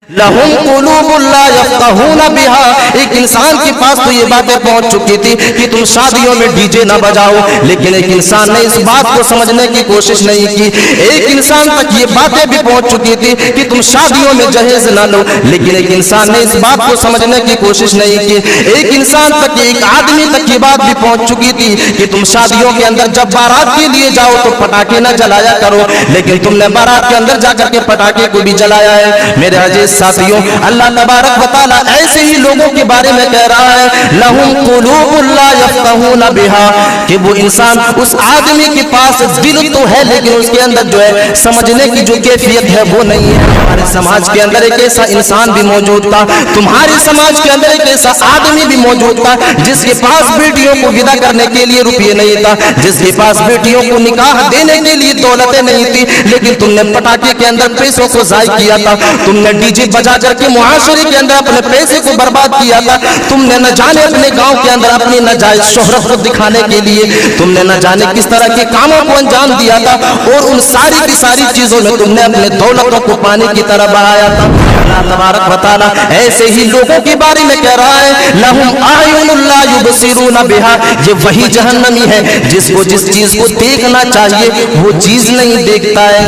لہم قلوب لا یفقہون بہا، ایک انسان کے پاس تو یہ باتیں پہنچ چکی تھی کہ تم شادیوں میں ڈی جے نہ بجاؤ، لیکن ایک انسان نے اس بات کو سمجھنے کی کوشش نہیں کی۔ ایک انسان تک یہ باتیں بھی پہنچ چکی تھی کہ تم شادیوں میں جہیز نہ لو، لیکن ایک انسان نے اس بات کو سمجھنے کی کوشش نہیں کی۔ ایک انسان تک، ایک آدمی تک یہ بات بھی پہنچ چکی تھی کہ تم شادیوں کے اندر جب بارات کے لیے جاؤ تو پٹاخے نہ جلایا کرو، لیکن تم نے بارات کے اندر جا کر کے پٹاخے کو بھی جلایا ہے۔ میرے عزیز ساتھیوں، اللہ تبارک و تعالیٰ ایسے ہی لوگوں کے بارے میں کہہ رہا ہے لہم قلوب لا یفقہون بہا، کہ وہ انسان، اس آدمی کے پاس دل تو ہے لیکن اس کے اندر جو ہے سمجھنے کی جو کیفیت ہے وہ نہیں ہے۔ ہمارے سماج کے اندر ایک ایسا انسان بھی موجود تھا، تمہارے سماج کے اندر ایک ایسا آدمی بھی موجود تھا جس کے پاس بیٹیوں کو ودا کرنے کے لیے روپیے نہیں تھا، جس کے پاس بیٹیوں کو نکاح دینے کے لیے دولتیں نہیں تھی، لیکن تم نے پٹاخے کے اندر پیسوں کو ضائع کیا تھا، تم نے ڈی جے بجا کر کے معاشرے کے اندر اپنے پیسے کو برباد کیا تھا، تم نے نہ جانے اپنے گاؤں کے اندر اپنی ناجائز شہرت کو دکھانے کے لیے تم نے نہ جانے کس طرح کے کاموں کو انجام دیا تھا، اور ان ساری کی ساری چیزوں میں تم نے اپنے دولتوں کو پانی کی طرح بہایا تھا۔ اللہ تبارک و تعالیٰ ایسے ہی لوگوں کے بارے میں کہہ رہا ہے لہم اعین لا یبصرون بہا، یہ وہی جہنمی ہے جس کو جس چیز کو دیکھنا چاہیے وہ چیز نہیں دیکھتا ہے۔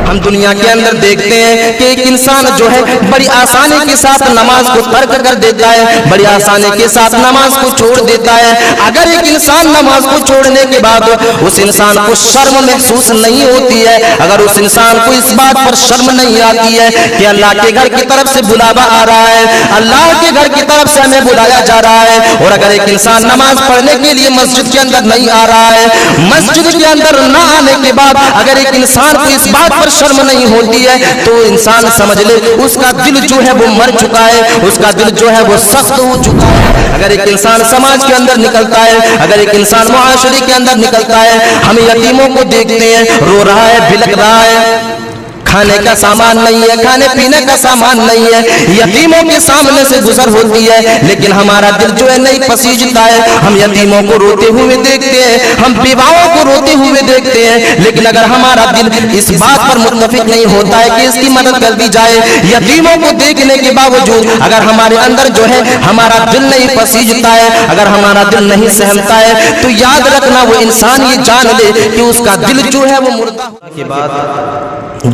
ہم دنیا کے اندر دیکھتے ہیں کہ ایک انسان جو ہے بڑی آسانی کے ساتھ نماز کو ترک کر دیتا ہے، بڑی آسانی کے ساتھ نماز کو چھوڑ دیتا ہے۔ اگر ایک انسان نماز کو چھوڑنے کے بعد اس انسان کو شرم محسوس نہیں ہوتی ہے، اگر اس انسان کو اس بات پر شرم نہیں آتی ہے کہ اللہ کے گھر کی طرف سے بلاوا آ رہا ہے، اللہ کے گھر کی طرف سے ہمیں بلایا جا رہا ہے، اور اگر ایک انسان نماز پڑھنے کے لیے مسجد کے اندر نہیں آ رہا ہے، مسجد کے اندر نہ آنے کے بعد اگر ایک انسان کو اس بات پر شرم نہیں ہوتی ہے تو انسان سمجھ لے اس کا دل جو ہے وہ مر چکا ہے، اس کا دل جو ہے وہ سخت ہو چکا ہے۔ اگر ایک انسان سماج کے اندر نکلتا ہے، اگر ایک انسان معاشرے کے اندر نکلتا ہے، ہم یتیموں کو دیکھتے ہیں، رو رہا ہے، بلک رہا ہے، کھانے کا سامان نہیں ہے، کھانے پینے کا سامان نہیں ہے، یتیموں کے سامنے سے گزر ہوتی ہے، لیکن ہمارا دل جو ہے نہیں پسیجتا ہے۔ ہم یتیموں کو روتے ہوئے دیکھتے ہیں، ہم بیواؤں کو روتے ہوئے دیکھتے ہیں، لیکن اگر ہمارا دل اس بات پر متفق نہیں ہوتا ہے کہ اس کی مدد کر دی جائے، یتیموں کو دیکھنے کے باوجود اگر ہمارے اندر جو ہے ہمارا دل نہیں پسیجتا ہے، اگر ہمارا دل نہیں سہمتا ہے، تو یاد رکھنا وہ انسان یہ جان لے کہ اس کا دل جو ہے وہ مردہ کے بعد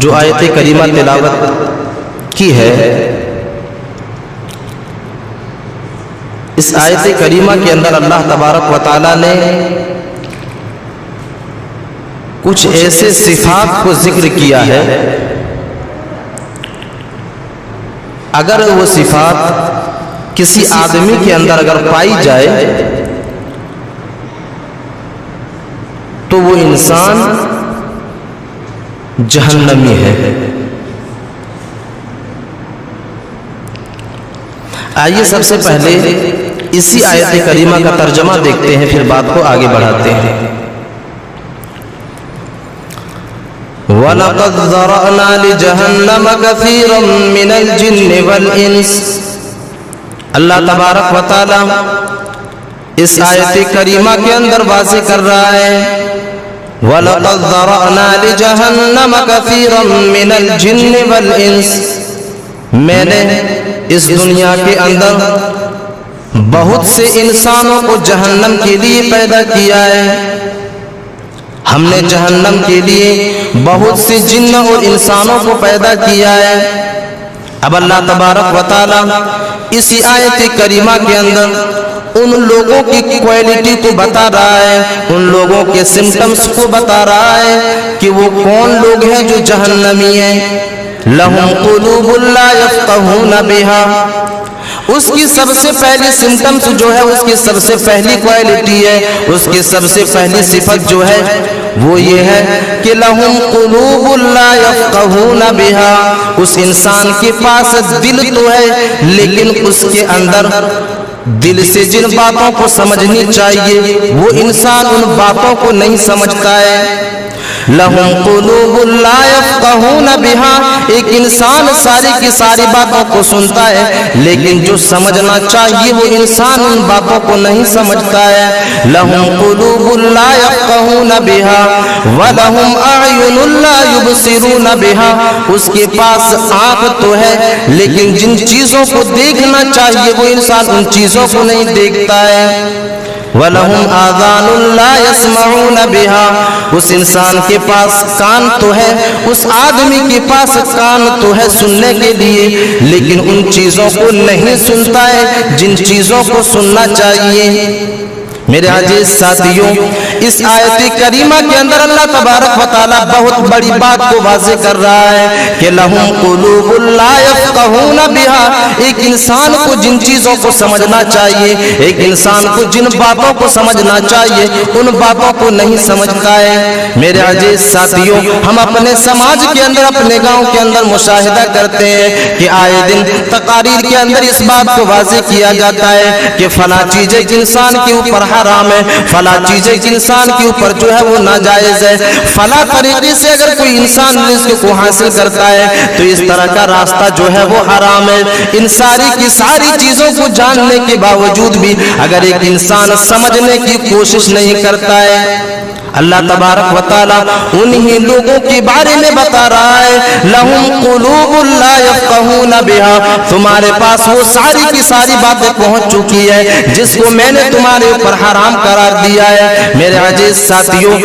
جو آیت کریمہ تلاوت کی ہے، اس آیت کریمہ کے اندر اللہ تبارک و تعالیٰ نے کچھ ایسے صفات کو ذکر کیا ہے، اگر وہ صفات کسی آدمی کے اندر اگر پائی جائے تو وہ انسان جہنمی ہے۔ آئیے سب سے پہلے اسی آیت کریمہ کا ترجمہ دیکھتے ہیں، پھر بات کو آگے بڑھاتے ہیں۔ وَلَقَدْ ذَرَأْنَا لِجَهَنَّمَ كَثِيرًا مِنَ الْجِنِّ وَالْإِنسِ، اللہ تبارک و تعالی اس آیت کریمہ کے اندر واضح کر رہا ہے وَلَقَدْ ذَرَأْنَا لِجَهَنَّمَ كَثِيرًا مِنَ الْجِنِّ وَالْإِنسِ، میں نے اس دنیا کے اندر بہت سے انسانوں کو جہنم کے لیے پیدا کیا ہے، ہم نے جہنم کے لیے بہت سے جن اور انسانوں کو پیدا کیا ہے۔ اب اللہ تبارک و تعالی اسی آیت کریمہ کے اندر ان لوگوں کی کوالٹی کو بتا رہا ہے، ان لوگوں کے سمٹمز کو بتا رہا ہے کہ وہ کون لوگ ہیں جو جہنمی ہیں۔ لہم قلوب لا یفقہون بہا، اس کی سب سے پہلی سمٹمز جو ہے، اس کی سب سے پہلی کوالٹی ہے، اس کی سب سے پہلی صفت جو ہے وہ یہ ہے کہ لہم قلوب لا یفقہون بہا، اس انسان کے پاس دل تو ہے لیکن اس کے اندر دل سے جن باتوں کو سمجھنی چاہیے وہ انسان ان باتوں کو نہیں سمجھتا ہے۔ لہم قلوب لا یفقہون بہا، ایک انسان ساری کی ساری باتوں کو سنتا ہے لیکن جو سمجھنا چاہیے وہ انسان ان باتوں کو نہیں سمجھتا ہے۔ لہم قلوب لا یفقہون بہا ولہم اعین لا یبصرون بہا، اس کے پاس آنکھ تو ہے لیکن جن چیزوں کو دیکھنا چاہیے وہ انسان ان چیزوں کو نہیں دیکھتا ہے۔ وَلَهُمْ آذَانٌ لَا يَسْمَعُونَ بِهَا، اس انسان کے پاس کان تو ہے، اس آدمی کے پاس کان تو ہے سننے کے لیے، لیکن ان چیزوں کو نہیں سنتا ہے جن چیزوں کو سننا چاہیے۔ میرے عزیز ساتھیوں، اس آیت کریمہ کے اندر اللہ تبارک و تعالیٰ بہت بڑی بات کو واضح کر رہا ہے کہ لہم قلوب لا یفقہون بہا، ایک انسان کو جن چیزوں کو سمجھنا چاہیے، ایک انسان کو جن باتوں کو سمجھنا چاہیے ان باتوں کو نہیں سمجھتا ہے۔ میرے عزیز ساتھیوں، ہم اپنے سماج کے اندر، اپنے گاؤں کے اندر مشاہدہ کرتے ہیں کہ آئے دن تقاریر کے اندر اس بات کو واضح کیا جاتا ہے کہ فلاں چیز ایک انسان کے اوپر حرام ہے، فلاں چیز ایک انسان کے اوپر جو ہے وہ ناجائز ہے، فلاں طریقے سے اگر کوئی انسان رزق کو حاصل کرتا ہے تو اس طرح کا راستہ جو ہے وہ حرام ہے۔ ان ساری کی ساری چیزوں کو جاننے کے باوجود بھی اگر ایک انسان سمجھنے کی کوشش نہیں کرتا ہے، اللہ تبارک و تعالیٰ انہی لوگوں کے بارے میں بتا رہا ہے لہم قلوب لا یفقہون بہا، تمہارے پاس وہ ساری کی ساری باتیں پہنچ چکی ہے جس کو میں نے تمہارے اوپر حرام قرار دیا ہے۔ میرے عزیز ساتھیوں،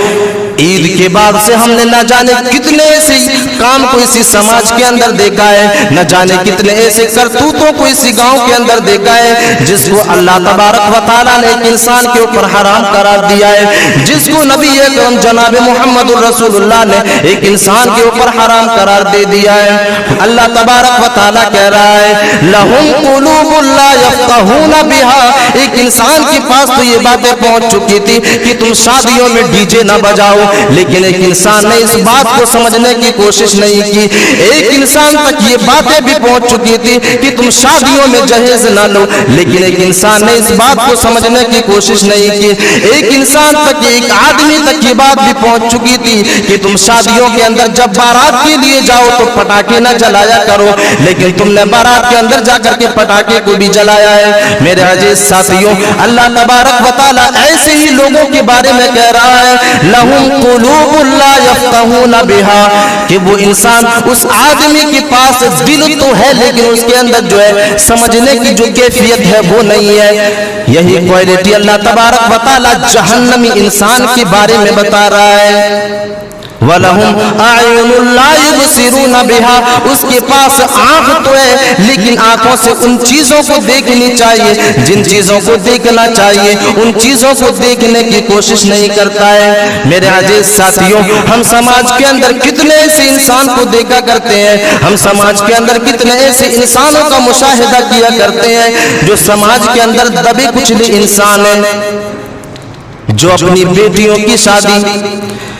عید کے بعد سے ہم نے نہ جانے کتنے ایسے کام کو اسی سماج کے اندر دیکھا ہے، نہ جانے کتنے ایسے کرتوتوں کو اسی گاؤں کے اندر دیکھا ہے جس کو اللہ تبارک و تعالیٰ نے ایک انسان کے اوپر حرام قرار دیا ہے، جس کو نبی اکرم جناب محمد رسول اللہ نے ایک انسان کے اوپر حرام قرار دے دیا ہے۔ اللہ تبارک و تعالیٰ کہہ رہا ہے لہم قلوب لا یفقہون بہا، ایک انسان کے پاس تو یہ باتیں پہنچ چکی تھی کہ تم شادیوں میں ڈی جے نہ بجاؤ، لیکن ایک انسان نے اس بات کو سمجھنے کی کوشش نہیں کی۔ ایک انسان تک یہ باتیں بھی پہنچ چکی تھی کہ تم شادیوں میں جہیز نہ لو، لیکن ایک انسان نے اس بات کو سمجھنے کی کوشش نہیں کی۔ ایک انسان تک، ایک آدمی تک یہ بات بھی پہنچ چکی تھی کہ تم شادیوں کے اندر جب بارات کے لیے جاؤ تو پٹاخے نہ جلایا کرو، لیکن تم نے بارات کے اندر جا کر کے پٹاخے کو بھی جلایا ہے۔ میرے عزیز ساتھیوں، اللہ تبارک و تعالیٰ ایسے ہی لوگوں کے بارے میں کہہ رہا ہے لہم قلوب لا یفقہون بہا، کہ وہ انسان، اس آدمی کے پاس دل تو ہے لیکن اس کے اندر جو ہے سمجھنے کی جو کیفیت ہے وہ نہیں ہے۔ یہی کوالٹی اللہ تبارک و تعالیٰ جہنمی انسان کے بارے میں بتا رہا ہے۔ وَلَهُمْ أَعْيُنٌ لَا يُبْصِرُونَ بِهَا، اس کے پاس آنکھ تو ہے لیکن آنکھوں سے ان چیزوں کو دیکھنی چاہیے جن چیزوں کو دیکھنا چاہیے ان چیزوں کو دیکھنے کی کوشش نہیں کرتا ہے۔ میرے عزیز ساتھیوں، ہم سماج کے اندر کتنے ایسے انسان کو دیکھا کرتے ہیں، ہم سماج کے اندر کتنے ایسے انسانوں کا مشاہدہ کیا کرتے ہیں جو سماج کے اندر دبے کچلے انسان ہیں، جو اپنی بیٹیوں کی شادی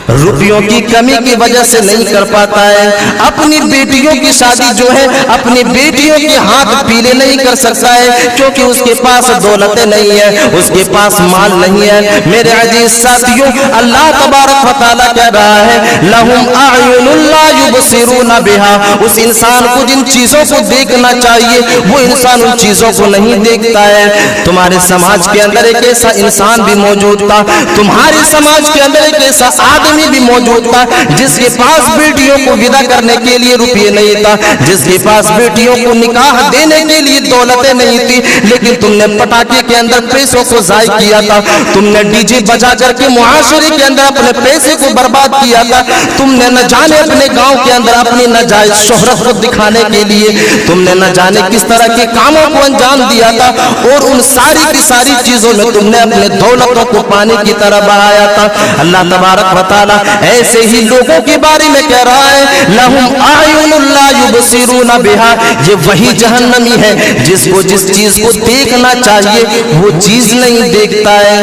روپیوں کی کمی کی وجہ سے نہیں کر پاتا ہے، اپنی بیٹیوں کی شادی جو ہے اپنی بیٹیوں کے ہاتھ پیلے نہیں کر سکتا ہے کیونکہ اس کے پاس دولتیں نہیں ہیں، اس کے پاس مال نہیں ہے۔ میرے عزیز ساتھیوں، اللہ تبارک و تعالیٰ کہہ رہا ہے لہم اعین لا یبصرون بہا، اس انسان کو جن چیزوں کو دیکھنا چاہیے وہ انسان ان چیزوں کو نہیں دیکھتا ہے۔ تمہارے سماج کے اندر ایک ایسا انسان بھی موجود تھا، تمہارے سماج کے اندر ایک ایسا آدمی بھی موجود تھا جس کے پاس بیٹیوں کو ودا کرنے کے لیے روپیے نہیں تھا، جس کے پاس بیٹیوں کو نکاح دینے کے لیے دولتیں نہیں تھی، لیکن تم نے پٹاخے کے اندر پیسوں کو ضائع کیا تھا، تم نے ڈی جے بجا کر کے معاشرے کے اندر اپنے پیسے کو برباد کیا تھا، تم نے نہ جانے اپنے گاؤں کے اندر اپنی ناجائز شہرت کو دکھانے کے لیے تم نے نہ جانے کس طرح کے کاموں کو انجام دیا تھا، اور ان ساری کی ساری چیزوں میں تم نے اپنے دولتوں کو پانی کی طرح بہایا تھا۔ اللہ تبارک و تعالیٰ ایسے ہی لوگوں کے بارے میں کہہ رہا ہے لہم اعین لا یبصرون بہا، یہ وہی جہنمی ہے جس کو جس چیز کو دیکھنا چاہیے وہ چیز نہیں دیکھتا ہے۔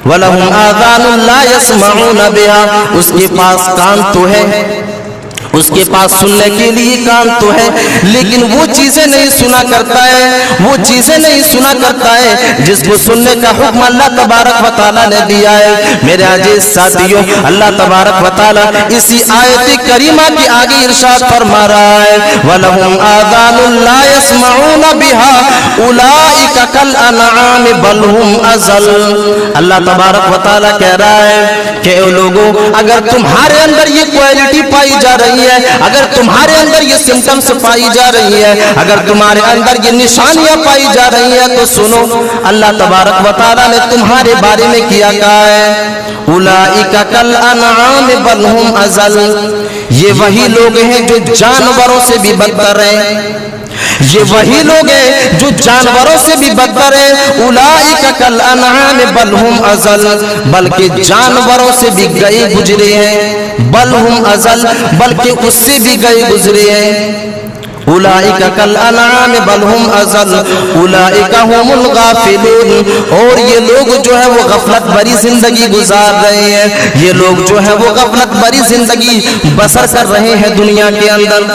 وَلَهُمْ آذَانٌ لَا يَسْمَعُونَ بِهَا، اس کے پاس کان تو ہے اس کے پاس سننے کے لیے کان تو ہے لیکن وہ چیزیں نہیں سنا کرتا ہے، وہ چیزیں نہیں سنا کرتا ہے جس کو سننے کا حکم اللہ تبارک و تعالیٰ نے دیا ہے۔ میرے عزیز ساتھیوں، اللہ تبارک و تعالیٰ اسی آیت کریمہ کی آگے ارشاد فرما رہا ہے وَلَهُمْ آذَانٌ لَا يَسْمَعُونَ بِهَا أُولَئِكَ كَالْأَنْعَامِ بَلْ هُمْ أَضَلُّ۔ اللہ تبارک و تعالیٰ کہہ رہا ہے کہ اے لوگوں، اگر تمہارے اندر یہ کوالٹی پائی جا رہی ہے، اگر تمہارے اندر یہ سمٹمز پائی جا رہی ہے، اگر تمہارے اندر یہ نشانیاں پائی جا رہی ہیں تو سنو، اللہ تبارک و تعالیٰ نے تمہارے بارے میں کیا کہا ہے اولئک کالانعام بل ہم اضل، یہ وہی لوگ ہیں جو جانوروں سے بھی بدتر ہیں، یہ وہی لوگ ہیں جو جانوروں سے بھی بدتر ہیں۔ اولئک کالانعام بل ہم اضل، بلکہ جانوروں سے بھی گئے گزرے ہیں، بل ہم اضل، بلکہ اس سے بھی گئے گزرے ہیں۔ اولئک کالانعام بل ہم اضل اولئک هم الغافلون، اور یہ لوگ جو ہے وہ غفلت بری زندگی گزار رہے ہیں، یہ لوگ جو ہے وہ غفلت بری زندگی بسر کر رہے ہیں دنیا کے اندر۔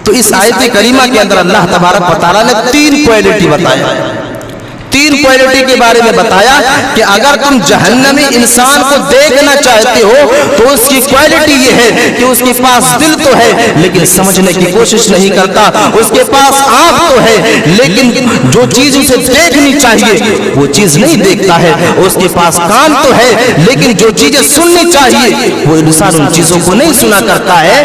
تو اس آیت کریمہ کے اندر اللہ تبارک و تعالیٰ نے تین کوالٹی بتایا، تین کوالٹی کے بارے میں بتایا کہ اگر تم جہنمی انسان کو دیکھنا چاہتے ہو تو اس کی کوالٹی یہ ہے کہ اس کے پاس دل تو ہے لیکن سمجھنے کی کوشش نہیں کرتا، اس کے پاس آنکھ تو ہے لیکن جو چیز اسے دیکھنی چاہیے وہ چیز نہیں دیکھتا ہے، اس کے پاس کان تو ہے لیکن جو چیزیں سننی چاہیے وہ انسان ان چیزوں کو نہیں سنا کرتا ہے۔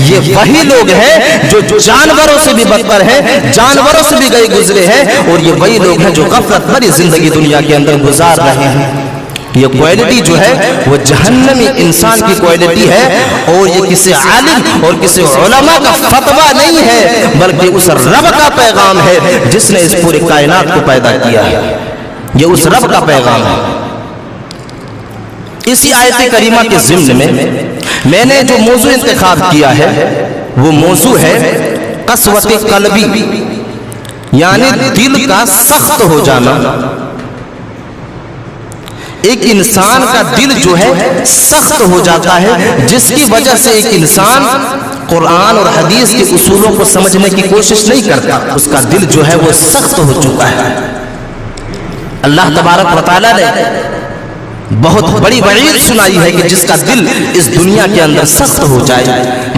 یہ وہی لوگ ہیں جو جانوروں سے بھی بدتر ہیں، جانوروں سے بھی گئے گزرے ہیں، اور یہ وہی لوگ ہیں جو غفلت بڑی زندگی دنیا کے اندر گزار رہے ہیں۔ یہ کوالٹی جو ہے وہ جہنمی انسان کی کوالٹی ہے، اور یہ کسی عالم اور کسی علماء کا فتویٰ نہیں ہے بلکہ اس رب کا پیغام ہے جس نے اس پوری کائنات کو پیدا کیا ہے، یہ اس رب کا پیغام ہے۔ اسی آیت کریمہ کے ضمن میں نے جو موضوع انتخاب کیا ہے وہ موضوع ہے قسوۃ قلبی، یعنی دل کا سخت ہو جانا۔ ایک انسان کا دل جو ہے سخت ہو جاتا ہے جس کی وجہ سے ایک انسان قرآن اور حدیث کے اصولوں کو سمجھنے کی کوشش نہیں کرتا، اس کا دل جو ہے وہ سخت ہو چکا ہے۔ اللہ تبارک و تعالیٰ نے بہت بڑی وعید سنائی ہے کہ جس کا دل اس دنیا کے اندر سخت ہو جائے،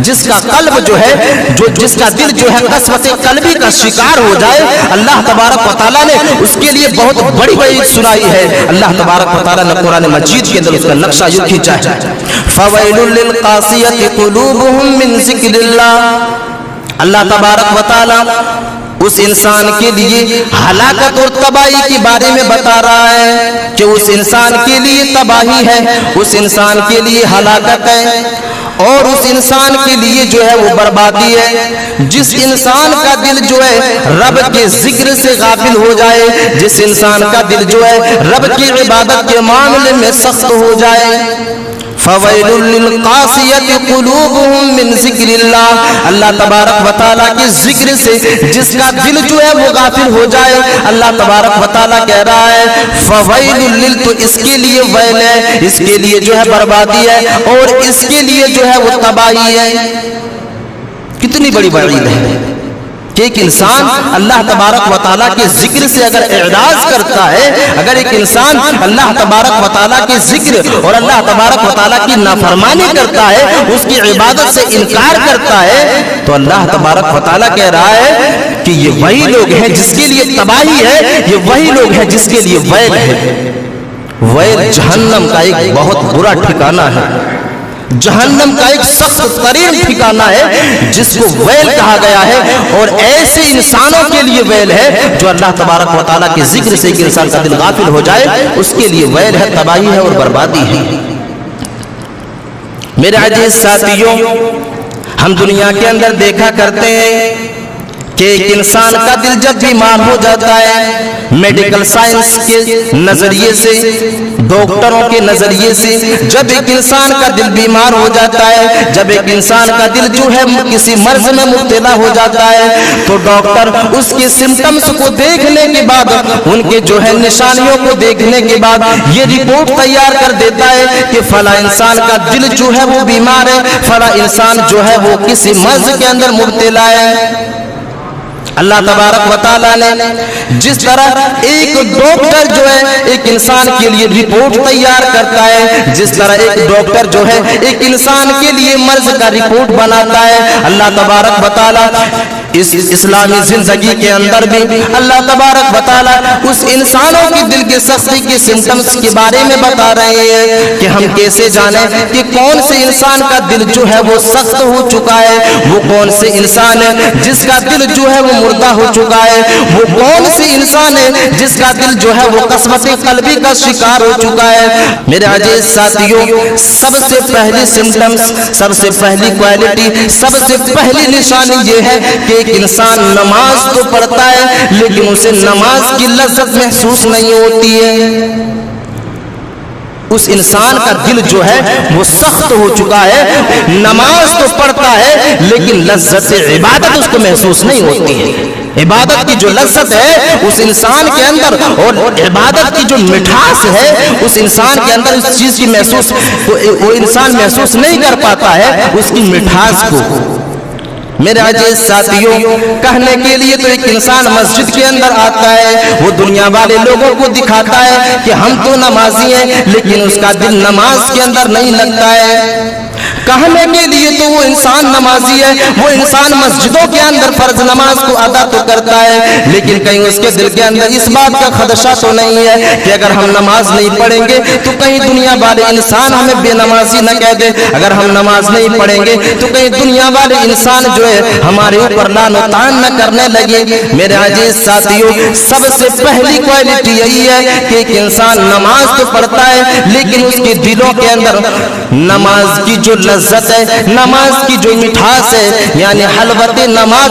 جس کا قلب جو ہے جس کا دل جو ہے قسوت قلبی کا شکار ہو جائے، اللہ تبارک و تعالیٰ نے اس کے لیے بہت بڑی وعید سنائی ہے۔ اللہ تبارک و تعالیٰ نے قرآن مجید کے اندر اس کا نقشہ یوں کھینچا ہے فَوَيْلٌ لِّلْقَاسِيَةِ قُلُوبُهُم مِّن ذِكْرِ اللَّهِ۔ اللہ تبارک و تعالیٰ اس انسان کے لیے ہلاکت اور تباہی کے بارے میں بتا رہا ہے کہ اس انسان کے لیے تباہی ہے، اس انسان کے لیے ہلاکت ہے، اور اس انسان کے لیے جو ہے وہ بربادی ہے جس انسان کا دل جو ہے رب کے ذکر سے غافل ہو جائے، جس انسان کا دل جو ہے رب کی عبادت کے معاملے میں سخت ہو جائے۔ فَوَيْلٌ لِّلْقَاسِيَةِ قُلُوبُهُم مِّن ذِكْرِ اللَّهِ، اللہ تبارک و تعالیٰ کے ذکر سے جس کا دل جو ہے وہ غافل ہو جائے، اللہ تبارک و تعالیٰ کہہ رہا ہے فَوَيْلٌ لِّل، تو اس کے لیے ویل ہے، اس کے لیے جو ہے بربادی ہے، اور اس کے لیے جو ہے وہ تباہی ہے۔ کتنی بڑی وعید ہے کہ ایک انسان اللہ تبارک و تعالیٰ کے ذکر سے اگر اعراض کرتا ہے، اگر ایک انسان اللہ تبارک و تعالیٰ کے ذکر اور اللہ تبارک و تعالیٰ کی نافرمانی کرتا ہے، اس کی عبادت سے انکار کرتا ہے، تو اللہ تبارک و تعالیٰ کہہ رہا ہے کہ یہ وہی لوگ ہیں جس کے لیے تباہی ہے، یہ وہی لوگ ہیں جس کے لیے ویل ہے۔ ویل جہنم کا ایک بہت برا ٹھکانہ ہے، جہنم کا ایک سخت ترین ٹھکانہ ہے جس کو ویل کہا گیا ہے، اور ایسے انسانوں کے لیے ویل ہے جو اللہ تبارک و تعالیٰ کے ذکر سے ایک انسان کا دل غافل ہو جائے، اس کے لیے ویل ہے، تباہی ہے اور بربادی ہے۔ میرے عزیز ساتھیوں، ہم دنیا کے اندر دیکھا کرتے ہیں کہ ایک انسان کا دل جب بیمار ہو جاتا ہے، میڈیکل سائنس کے نظریے سے، ڈاکٹروں کے نظریے سے، جب ایک انسان کا دل بیمار ہو جاتا ہے، جب ایک انسان کا دل جو ہے کسی مرض میں مبتلا ہو جاتا ہے، تو ڈاکٹر اس کے سمٹمز کو دیکھنے کے بعد، ان کے جو ہے نشانیوں کو دیکھنے کے بعد یہ رپورٹ تیار کر دیتا ہے کہ فلاں انسان کا دل جو ہے وہ بیمار ہے، فلاں انسان جو ہے وہ کسی مرض کے اندر مبتلا ہے۔ اللہ تبارک و تعالیٰ نے جس طرح ایک ڈاکٹر جو ہے ایک انسان کے لیے رپورٹ تیار کرتا ہے، جس طرح ایک ڈاکٹر جو ہے ایک انسان کے لیے مرض کا رپورٹ بناتا ہے، اللہ تبارک و تعالیٰ اس اسلامی زندگی کے اندر بھی اللہ تبارک و تعالیٰ اس انسانوں کی دل کی سختی کے سمٹمز کے بارے میں بتا رہے ہیں کہ ہم کیسے جانیں کہ کون سے انسان کا دل جو ہے وہ سخت ہو چکا ہے، وہ کون سے انسان ہے جس کا دل جو ہے وہ مردہ ہو چکا ہے، وہ کون سی انسان ہے جس کا دل جو ہے وہ قسوت قلبی کا شکار ہو چکا ہے۔ میرے عزیز ساتھیوں، سب سے پہلی سمٹمز، سب سے پہلی کوالٹی، سب سے پہلی نشانی یہ ہے کہ ایک انسان نماز تو پڑھتا ہے لیکن اسے نماز کی لذت محسوس نہیں ہوتی ہے۔ اس انسان کا دل جو ہے وہ سخت ہو چکا ہے، نماز تو پڑھتا ہے لیکن لذت عبادت اس کو محسوس نہیں ہوتی ہے۔ عبادت کی جو لذت ہے اس انسان کے اندر، اور عبادت کی جو مٹھاس ہے اس انسان کے اندر، اس چیز کی محسوس وہ انسان محسوس نہیں کر پاتا ہے اس کی مٹھاس کو۔ میرے عزیز ساتھیوں، کہنے کے لیے تو ایک انسان مسجد کے اندر آتا ہے، وہ دنیا والے لوگوں کو دکھاتا ہے کہ ہم تو نمازی ہیں، لیکن اس کا دل نماز کے اندر نہیں لگتا ہے۔ کہنے کے لیے تو وہ انسان نمازی ہے، وہ انسان مسجدوں کے اندر فرض نماز کو ادا تو کرتا ہے، لیکن کہیں اس کے دل کے اندر اس بات کا خدشہ تو نہیں ہے کہ اگر ہم نماز نہیں پڑھیں گے تو کہیں دنیا والے انسان ہمیں بے نمازی نہ کہہ دے، اگر ہم نماز نہیں پڑھیں گے تو کہیں دنیا والے انسان جو ہے ہمارے اوپر لعن و طعن نہ کرنے لگے۔ میرے عزیز ساتھیوں، سب سے پہلی کوالٹی یہی ہے کہ ایک انسان نماز تو پڑھتا ہے لیکن اس کے دلوں کے اندر نماز کی جو لذت ہے، نماز کی جو مٹھاس ہے، یعنی حلوت نماز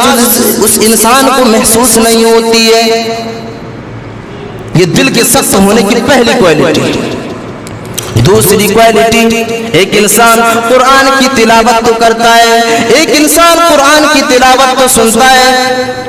اس انسان کو محسوس نہیں ہوتی ہے۔ یہ دل کے سخت ہونے کی پہلی کوالٹی۔ دوسری کوالٹی، ایک انسان قرآن کی تلاوت تو کرتا ہے، ایک انسان قرآن کی تلاوت تو سنتا ہے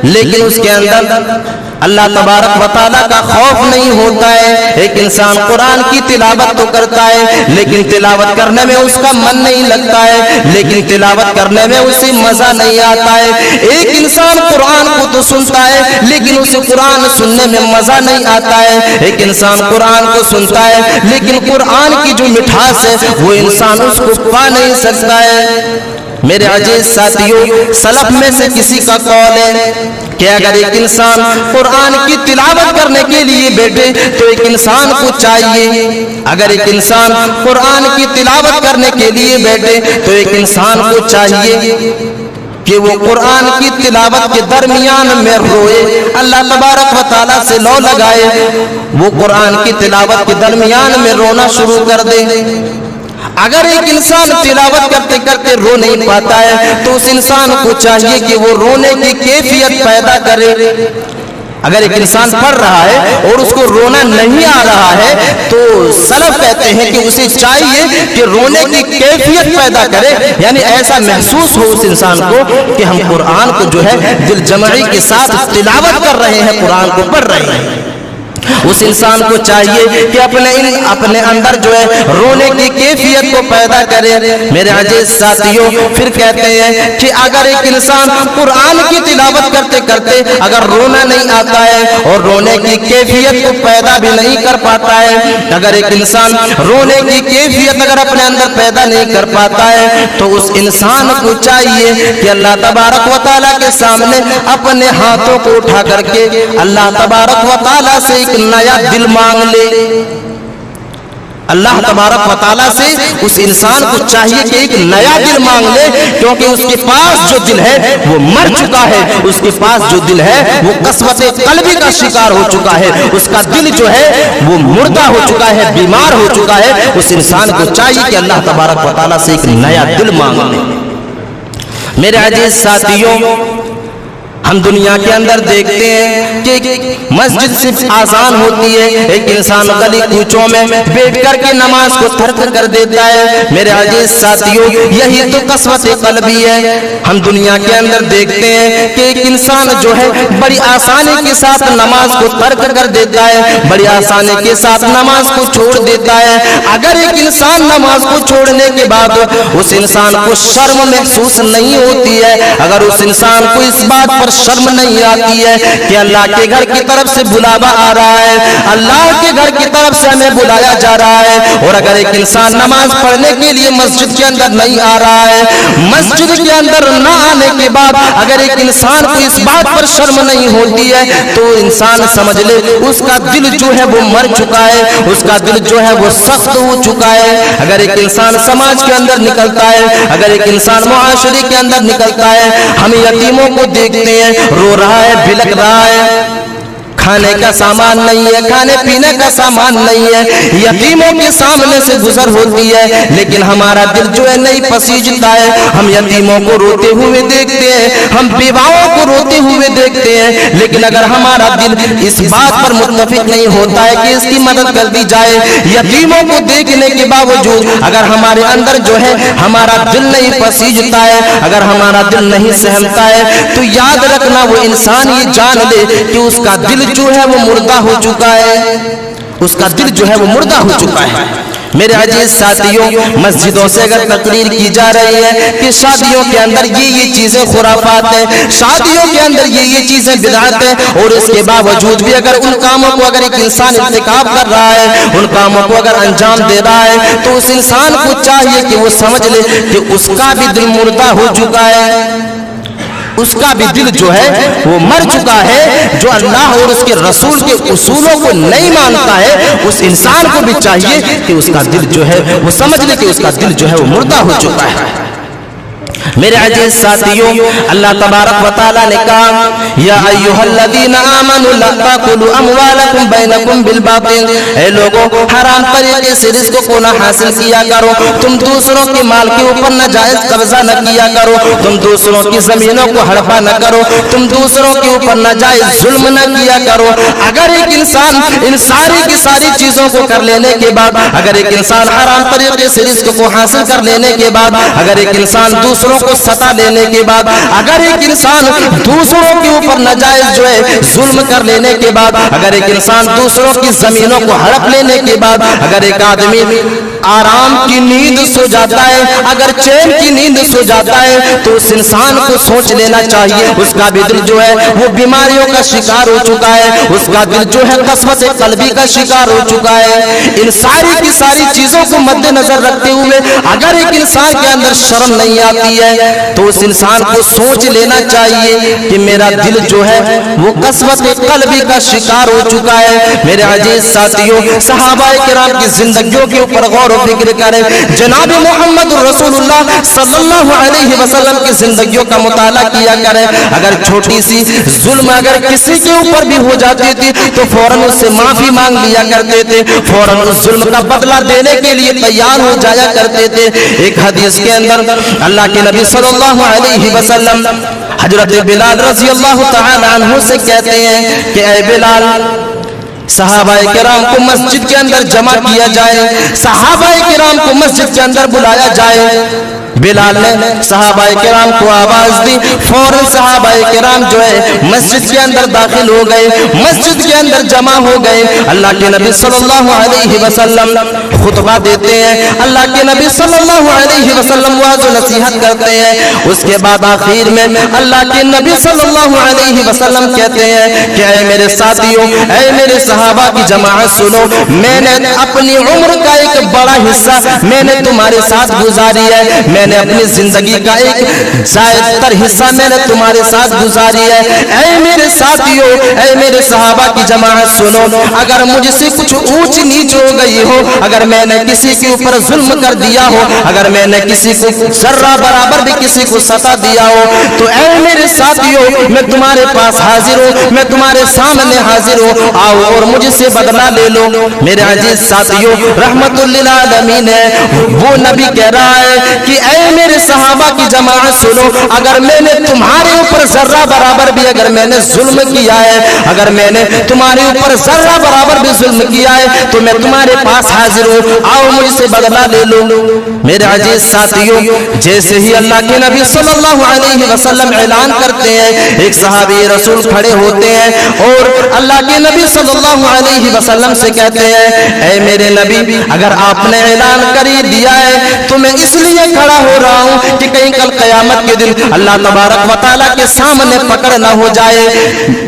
لیکن اس کے اندر اللہ تبارک و تعالیٰ کا خوف نہیں ہوتا ہے۔ ایک انسان قرآن کی تلاوت تو کرتا ہے لیکن تلاوت کرنے میں اس کا من نہیں لگتا ہے، لیکن تلاوت کرنے میں اسے مزہ نہیں آتا ہے۔ ایک انسان قرآن کو تو سنتا ہے لیکن اسے قرآن سننے میں مزہ نہیں آتا ہے۔ ایک انسان قرآن کو سنتا ہے لیکن قرآن کی جو مٹھاس ہے وہ انسان اس کو پا نہیں سکتا ہے۔ میرے عزیز ساتھیوں، سلف میں سے کسی کا قول ہے کہ اگر ایک انسان قرآن کی تلاوت کرنے کے لیے بیٹھے تو ایک انسان کو چاہیے، اگر ایک انسان قرآن کی تلاوت کرنے کے لیے بیٹھے تو ایک انسان کو چاہیے کہ وہ قرآن کی تلاوت کے درمیان میں روئے، اللہ تبارک و تعالیٰ سے لو لگائے، وہ قرآن کی تلاوت کے درمیان میں رونا شروع کر دے۔ اگر ایک انسان تلاوت کرتے کرتے رو نہیں پاتا ہے تو اس انسان کو چاہیے کہ وہ رونے کی کیفیت پیدا کرے۔ اگر ایک انسان پڑھ رہا ہے اور اس کو رونا نہیں آ رہا ہے تو سلف کہتے ہیں کہ اسے چاہیے کہ رونے کی کیفیت پیدا کرے، یعنی ایسا محسوس ہو اس انسان کو کہ ہم قرآن کو جو ہے دل جمعی کے ساتھ تلاوت کر رہے ہیں، قرآن کو پڑھ رہے ہیں۔ اس انسان کو چاہیے کہ اپنے اندر جو ہے رونے کی کیفیت کو پیدا کرے۔ میرے عزیز ساتھیوں، پھر کہتے ہیں کہ اگر ایک انسان قرآن کی تلاوت کرتے کرتے اگر رونا نہیں آتا ہے اور رونے کی کیفیت کو پیدا بھی نہیں کر پاتا ہے، اگر ایک انسان رونے کی کیفیت اگر اپنے اندر پیدا نہیں کر پاتا ہے تو اس انسان کو چاہیے کہ اللہ تبارک و تعالیٰ کے سامنے اپنے ہاتھوں کو اٹھا کر کے اللہ تبارک و تعالیٰ سے ایک نیا دل مانگ لے۔ اللہ تبارک و تعالیٰ سے اس انسان کو چاہیے کہ ایک نیا دل مانگ لے، کیونکہ اس کے پاس جو دل ہے وہ مر چکا ہے، اس کے پاس جو دل ہے وہ قسوت قلبی کا شکار ہو چکا ہے، اس کا دل جو ہے وہ مردہ ہو چکا ہے، بیمار ہو چکا ہے۔ اس انسان کو چاہیے کہ اللہ تبارک و تعالیٰ سے ایک نیا دل مانگ لے۔ میرے عزیز ساتھیوں، ہم ہم دنیا کے اندر دیکھتے ہیں کہ مسجد صرف آزان ہوتی ہے، ایک انسان گلی کوچوں میں بیٹھ کر کے نماز کو ترک کر دیتا ہے۔ میرے عزیز ساتھیوں، یہی تو قسوت قلبی ہے۔ ہم دنیا کے اندر دیکھتے ہیں کہ ایک انسان جو ہے بڑی آسانی کے ساتھ نماز کو ترک کر دیتا ہے، بڑی آسانی کے ساتھ نماز کو چھوڑ دیتا ہے۔ اگر ایک انسان نماز کو چھوڑنے کے بعد اس انسان کو شرم محسوس نہیں ہوتی ہے، اگر اس انسان کو اس بات پر شرم نہیں آتی ہے کہ اللہ کے گھر کی طرف سے بلاوا آ رہا ہے، اللہ کے گھر کی طرف سے ہمیں بلایا جا رہا ہے، اور اگر ایک انسان نماز پڑھنے کے لیے مسجد کے اندر نہیں آ رہا ہے، مسجد کے اندر نہ آنے کے بعد اگر ایک انسان کو اس بات پر شرم نہیں ہوتی ہے تو انسان سمجھ لے اس کا دل جو ہے وہ مر چکا ہے، اس کا دل جو ہے وہ سخت ہو چکا ہے۔ اگر ایک انسان سماج کے اندر نکلتا ہے، اگر ایک انسان معاشرے کے اندر نکلتا ہے، ہم یتیموں کو دیکھتے ہیں، رو رہا ہے، بلک رہا ہے، کھانے کا سامان نہیں ہے، کھانے پینے کا سامان نہیں ہے، یتیموں کے سامنے سے گزر ہوتی ہے، لیکن ہمارا دل جو ہے نہیں پسیجتا ہے۔ ہم یتیموں کو روتے ہوئے دیکھتے ہیں، ہم بیواؤں کو روتے ہوئے دیکھتے ہیں، لیکن اگر ہمارا دل اس بات پر متفق نہیں ہوتا ہے کہ اس کی مدد کر دی جائے، یتیموں کو دیکھنے کے باوجود اگر ہمارے اندر جو ہے ہمارا دل نہیں پسیجتا ہے، اگر ہمارا دل نہیں سہمتا ہے، تو یاد رکھنا وہ انسان یہ جان لے کہ اس کا دل جو ہے وہ مردہ ہو چکا ہے، اس کا دل جو ہے وہ مردہ ہو چکا ہے۔ میرے عزیز ساتھیوں، مسجدوں سے اگر تقریر کی جا رہی ہے کہ شادیوں کے اندر یہ چیزیں خرافات ہیں، شادیوں کے اندر یہ چیزیں بدعت ہیں، اور اس کے باوجود بھی اگر ان کاموں کو اگر ایک انسان ارتکاب کر رہا ہے، ان کاموں کو اگر انجام دے رہا ہے، تو اس انسان کو چاہیے کہ وہ سمجھ لے کہ اس کا بھی دل مردہ ہو چکا ہے، اس کا بھی دل جو ہے وہ مر چکا ہے۔ جو اللہ اور اس کے رسول کے اصولوں کو نہیں مانتا ہے، اس انسان کو بھی چاہیے کہ اس کا دل جو ہے وہ سمجھ لے کہ اس کا دل جو ہے وہ مردہ ہو چکا ہے۔ میرے عزیز ساتھیوں، اللہ تبارک و تعالیٰ نے کہا یا ایھا الذین آمنوا لا تاکلوا اموالکم بینکم بالباطل، اے لوگوں حرام طریقے سے رزق کو نہ حاصل کیا کرو، تم دوسروں کے مال کے اوپر ناجائز قبضہ نہ کیا کرو، تم دوسروں کی زمینوں کو ہڑپا نہ کرو، تم دوسروں کے اوپر ناجائز ظلم نہ کیا کرو۔ اگر ایک انسان ان ساری کی ساری چیزوں کو کر لینے کے بعد، اگر ایک انسان حرام طریقے سے رزق کو حاصل کر لینے کے بعد، اگر ایک انسان دوسروں کو ستا لینے کے بعد، اگر ایک انسان دوسروں کے اوپر ناجائز جو ہے ظلم کر لینے کے بعد، اگر ایک انسان دوسروں کی زمینوں کو ہڑپ لینے کے بعد، اگر ایک آدمی آرام کی نیند سو جاتا ہے، اگر چین کی نیند سو جاتا ہے، تو اس انسان کو سوچ لینا چاہیے اس کا بھی دل جو ہے وہ بیماریوں کا شکار ہو چکا ہے، اس کا دل جو ہے قسوت قلبی کا شکار ہو چکا ہے۔ ان ساری کی ساری چیزوں کو مد نظر رکھتے ہوئے اگر ایک انسان کے اندر شرم نہیں آتی ہے تو اس انسان کو سوچ لینا چاہیے کہ میرا دل جو ہے وہ قسوت قلبی کا شکار ہو چکا ہے۔ میرے عزیز ساتھیوں، صحابہ کرام کی زندگیوں کے اوپر غور و فکر کریں، جناب محمد رسول اللہ صلی اللہ علیہ وسلم کی زندگیوں کا مطالعہ کیا کریں۔ اگر چھوٹی سی ظلم اگر کسی کے اوپر بھی ہو جاتی تھی تو فوراً اس سے معافی مانگ لیا کرتے تھے، فوراً اس ظلم کا بدلہ دینے کے لیے تیار ہو جایا کرتے تھے۔ ایک حدیث کے اندر اللہ کے نبی صلی اللہ علیہ وسلم حضرت بلال رضی اللہ تعالی عنہ سے کہتے ہیں کہ اے بلال، صحابہ کرام کو مسجد کے اندر جمع کیا جائے، صحابہ کرام کو مسجد کے اندر بلایا جائے۔ بلال نے صحابہ کرام کو آواز دی، فوراً صحابہ کرام جو ہے مسجد کے اندر داخل ہو گئے، مسجد کے اندر جمع ہو گئے۔ اللہ کے نبی صلی اللہ علیہ وسلم خطبہ دیتے ہیں، اللہ کے نبی صلی اللہ علیہ وسلم واعظ و نصیحت کرتے ہیں۔ اس کے بعد آخر میں اللہ کے نبی صلی اللہ علیہ وسلم کہتے ہیں کہ اے میرے ساتھیوں، اے میرے صحابہ کی جماعت سنو، میں نے اپنی عمر کا ایک بڑا حصہ میں نے تمہارے ساتھ گزاری ہے، میں نے اپنی زندگی کا ایک زائد تر حصہ میں نے تمہارے ساتھ گزاری ہے۔ اے میرے ساتھیوں، اے میرے صحابہ کی جماعت سنو، اگر مجھ سے کچھ اونچ نیچ ہو گئی ہو، اگر اگر میں نے کسی کے اوپر ظلم کر دیا ہو, اگر میں نے کسی کو ذرہ برابر بھی کسی کو ستا دیا ہو, تو اے میرے ساتھیوں میں تمہارے پاس حاضر ہوں, میں تمہارے سامنے حاضر ہوں, آؤ اور مجھ سے بدلہ لے لو. میرے عزیز ساتھیوں, رحمت للعالمین ہے وہ نبی کہہ رہا ہے کہ اے میرے صحابہ کی جماعت سنو, اگر میں نے تمہارے اوپر ذرہ برابر بھی اگر میں نے ظلم کیا ہے, اگر میں نے تمہارے اوپر ذرہ برابر بھی ظلم کیا ہے, تو میں تمہارے پاس حاضر ہوں, آؤ مجھ سے بدلہ لے لو. میرے عزیز ساتھیوں, جیسے ہی اللہ کے نبی صلی اللہ علیہ وسلم اعلان کرتے ہیں, ایک صحابی رسول کھڑے ہوتے ہیں اور اللہ کے نبی صلی اللہ علیہ وسلم سے کہتے ہیں, اے میرے نبی, اگر آپ نے اعلان کر ہی دیا ہے تو میں اس لیے کھڑا ہو رہا ہوں کہ کہیں کل قیامت کے دن اللہ تبارک و تعالیٰ کے سامنے پکڑ نہ ہو جائے.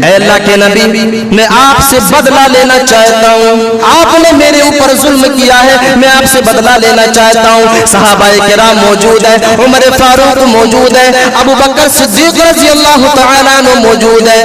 اے اللہ کے نبی, میں آپ سے بدلہ لینا چاہتا ہوں, آپ نے میرے اوپر ظلم کیا ہے, میں آپ سے بدلہ لینا چاہتا ہوں. صحابہ کرام موجود ہے, عمر فاروق موجود ہے, ابو بکر صدیق رضی اللہ تعالیٰ عنہ موجود ہے.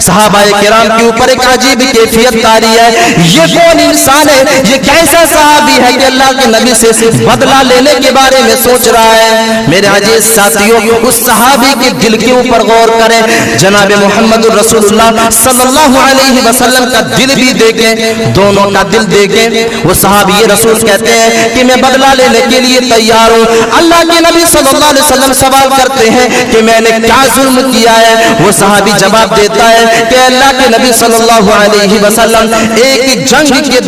صحابہ کرام کے اوپر ایک عجیب کیفیت طاری ہے, یہ کون انسان ہے, یہ کیسا صحابی ہے کہ اللہ کے نبی سے بدلہ لینے کے بارے میں سوچ رہا ہے. میرے عزیز ساتھیوں, اس صحابی کے دل کے اوپر غور کریں, جناب محمد رسول اللہ صلی اللہ علیہ وسلم کا دل بھی دیکھیں, دونوں کا دل دیکھیں. وہ صحابی رسول کہتے ہیں کہ میں بدلہ لینے کے لیے تیار ہوں. اللہ کے نبی صلی اللہ علیہ وسلم سوال کرتے ہیں کہ میں نے کیا ظلم کیا ہے؟ وہ صحابی جواب دیتا ہے کہ اللہ کے نبی صلی اللہ علیہ وسلم ایک جنگ کے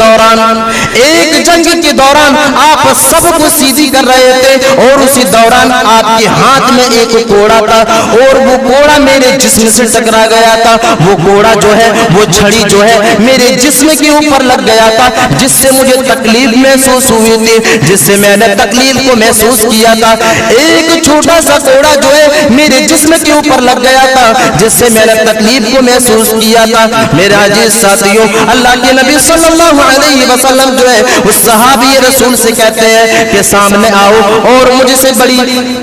دوران آپ سب کو سیدھی کر رہے تھے, اور اسی دوران آپ کے ہاتھ میں ایک کوڑا تھا, اور وہ کوڑا میرے جسم سے ٹکرا گیا تھا. وہ کوڑا جو ہے, وہ چھڑی جو ہے میرے جسم کے اوپر لگ گیا تھا, جس سے مجھے تکلیف محسوس ہوئی تھی, جس سے میں نے تکلیف کو محسوس کیا تھا. ایک چھوٹا سا کوڑا جو ہے میرے جسم کے اوپر لگ گیا تھا, جس سے میں نے تکلیف کو محسوس کیا تھا. میرے عزیز ساتھیوں, اللہ کے نبی صلی اللہ علیہ وسلم جو ہے اس صحابی رسول سے کہتے ہیں کہ سامنے آؤ اور مجھ سے بڑی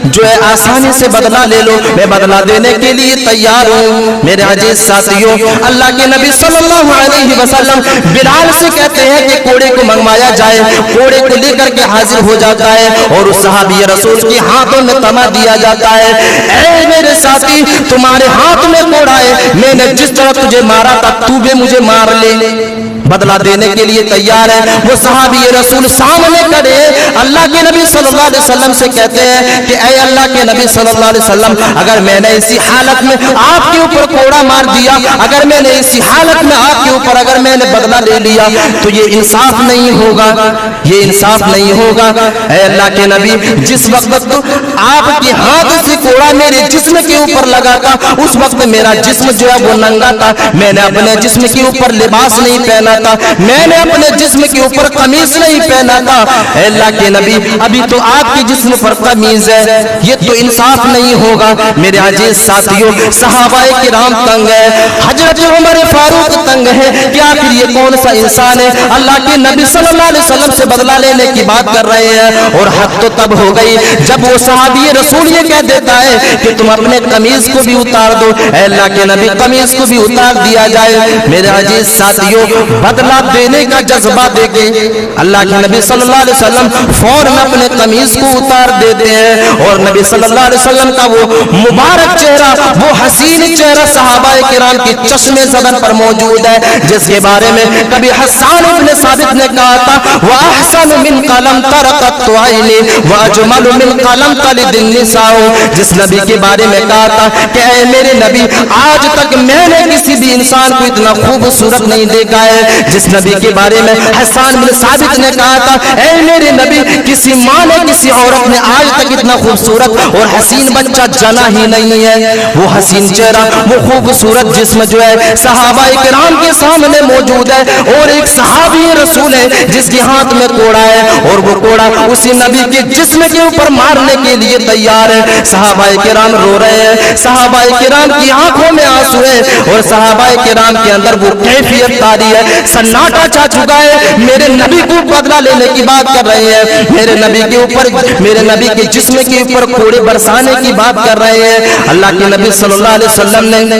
جو ہے آسانی سے بدلہ لے لو, میں بدلہ دینے کے لیے تیار ہوں. میرے عزیز ساتھیوں, اللہ کے نبی صلی اللہ علیہ وسلم بلال سے کہتے ہیں کہ کوڑے کو منگوایا جائے. کوڑے کو لے کر کے حاضر ہو جاتا ہے اور اس صحابی رسول کے ہاتھوں میں تما دیا جاتا ہے. اے میرے ساتھی, تمہارے ہاتھ میں کوڑا ہے, میں نے جس طرح تجھے مارا تھا تو بھی مجھے مار لے. بدلہ دینے کے لیے تیار ہے. وہ صحابی رسول سامنے کھڑے اللہ کے نبی صلی اللہ علیہ وسلم سے کہتے ہیں کہ اے اللہ کے نبی صلی اللہ علیہ وسلم, اگر میں نے اسی حالت میں آپ کے اوپر کوڑا مار دیا, اگر میں نے اسی حالت میں آپ کے اوپر اگر میں نے بدلہ لے لیا, تو یہ انصاف نہیں ہوگا, یہ انصاف نہیں ہوگا. اے اللہ کے نبی, جس وقت آپ کے ہاتھ سے کوڑا میرے جسم کے اوپر لگا تھا, اس وقت میرا جسم جو ہے وہ ننگا تھا, میں نے اپنے جسم کے اوپر لباس نہیں پہنا تھا, میں نے اپنے جسم کے اوپر قمیص نہیں پہنا تھا. اے اللہ کے نبی, ابھی تو آپ کے جسم پر قمیض ہے, یہ تو انصاف نہیں ہوگا. میرے عزیز ساتھیوں, صحابہ کرام تنگ ہے, حضرت عمر فاروق تنگ ہے کہ آخر یہ کون سا انسان ہے اللہ کے نبی صلی اللہ علیہ وسلم سے بدلہ لینے کی بات کر رہے ہیں. اور حد تو تب ہو گئی جب وہ صحابی رسول یہ کہہ دیتا ہے کہ تم اپنے قمیض کو بھی اتار دو. اے اللہ کے نبی, قمیض کو بھی اتار دیا جائے. میرے عزیز ساتھیوں, بدلہ دینے کا جذبہ دیکھیں, اللہ کے نبی صلی اللہ علیہ وسلم فوراً اپنے قمیض کو اتار دیتے ہیں, اور نبی صلی اللہ علیہ وسلم کا وہ مبارک چہرہ, وہ حسین چہرہ صحابہ کرام کے چشمے زبر پر موجود ہے, جس کے بارے میں کبھی حسان ابن ثابت نے کہا تھا, وَأَحْسَنُ مِنْ قَلَمْ تَرَقَتْ عَيْنِي وَأَجْمَلُ مِنْ قَلَمْ تَلِدِ النِّسَاءُ. جس نبی کے بارے میں کہا تھا کہ اے میرے نبی, آج تک میں نے کسی بھی انسان کو اتنا خوبصورت نہیں دیکھا ہے. جس نبی کے بارے میں حسان بن ثابت نے کہا تھا, اے میرے نبی, کسی ماں نے کسی عورت نے آج تک اتنا خوبصورت اور حسین بچہ جنا ہی نہیں ہے. وہ حسین چہرہ, وہ خوبصورت جسم جو ہے صحابہ کرام کے سامنے موجود ہے, اور ایک صحابی رسول ہے جس کے ہاتھ میں کوڑا ہے, اور وہ کوڑا اسی نبی کے جسم کے اوپر مارنے کے لیے تیار ہے. صحابہ کرام رو رہے ہیں, صحابہ کرام کی آنکھوں میں آنسو ہے, اور صحابہ کرام کے اندر وہ کیفیت طاری ہے, سناٹا چھا چکا ہے. میرے نبی کو بدلہ لینے کی بات کر رہے ہیں, میرے نبی کے اوپر, میرے نبی کے جسم کے اوپر کوڑے برسانے کی بات کر رہے ہیں. اللہ کے نبی صلی اللہ علیہ وسلم نے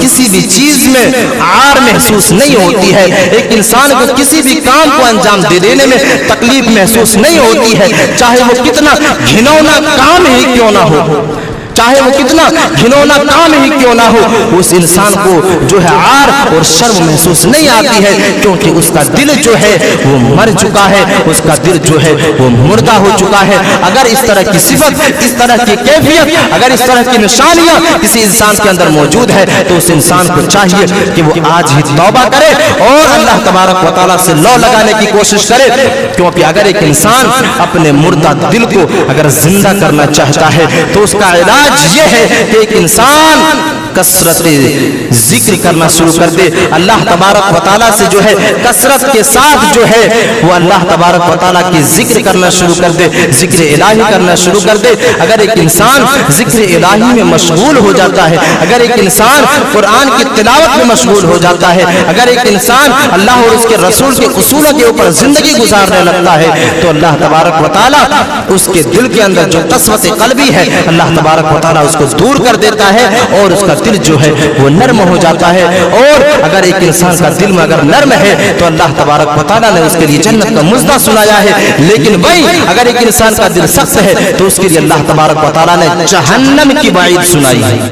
کسی بھی چیز میں عار محسوس نہیں ہوتی ہے، ایک انسان کو کسی بھی کام کو انجام دے دینے میں تکلیف محسوس نہیں ہوتی ہے، چاہے وہ کتنا گھنونا کام ہی کیوں نہ ہو، چاہے وہ کتنا گھنونا کام ہی کیوں نہ ہو، اس انسان کو جو ہے عار اور شرم محسوس نہیں آتی ہے، کیونکہ اس کا دل جو ہے وہ مر چکا ہے، اس کا دل جو ہے وہ مردہ ہو چکا ہے۔ اگر اس طرح کی صفت، اس طرح کی کیفیت، اگر اس طرح کی نشانیاں کسی انسان کے اندر موجود ہے تو اس انسان کو چاہیے کہ وہ آج ہی توبہ کرے اور اللہ تبارک و تعالیٰ سے لو لگانے کی کوشش کرے، کیونکہ اگر ایک انسان اپنے مردہ دل کو اگر زندہ کرنا چاہتا ہے تو اس کا علاج یہ ہے کہ ایک انسان کثرت ذکر کرنا شروع کر دے، اللہ تبارک و تعالیٰ سے جو ہے کثرت کے ساتھ جو ہے وہ اللہ تبارک و تعالیٰ کی ذکر کرنا شروع کر دے، ذکر الہی کرنا شروع کر دے۔ اگر ایک انسان ذکر الہی میں مشغول ہو جاتا ہے، اگر ایک انسان قرآن کی تلاوت میں مشغول ہو جاتا ہے، اگر ایک انسان اللہ اور اس کے رسول کے اصولوں کے اوپر زندگی گزارنے لگتا ہے تو اللہ تبارک و تعالیٰ اس کے دل کے اندر جو قسوت قلبی ہے اللہ تبارک و تعالیٰ اس کو دور کر دیتا ہے اور اس کا دل جو ہے وہ نرم ہو جاتا ہے۔ اور اگر ایک انسان کا دل میں اگر نرم ہے تو اللہ تبارک و تعالیٰ نے اس کے لیے جنت کا مزدہ سنایا ہے، لیکن بھائی اگر ایک انسان کا دل سخت ہے تو اس کے لیے اللہ تبارک و تعالیٰ نے جہنم کی وعید سنائی ہے۔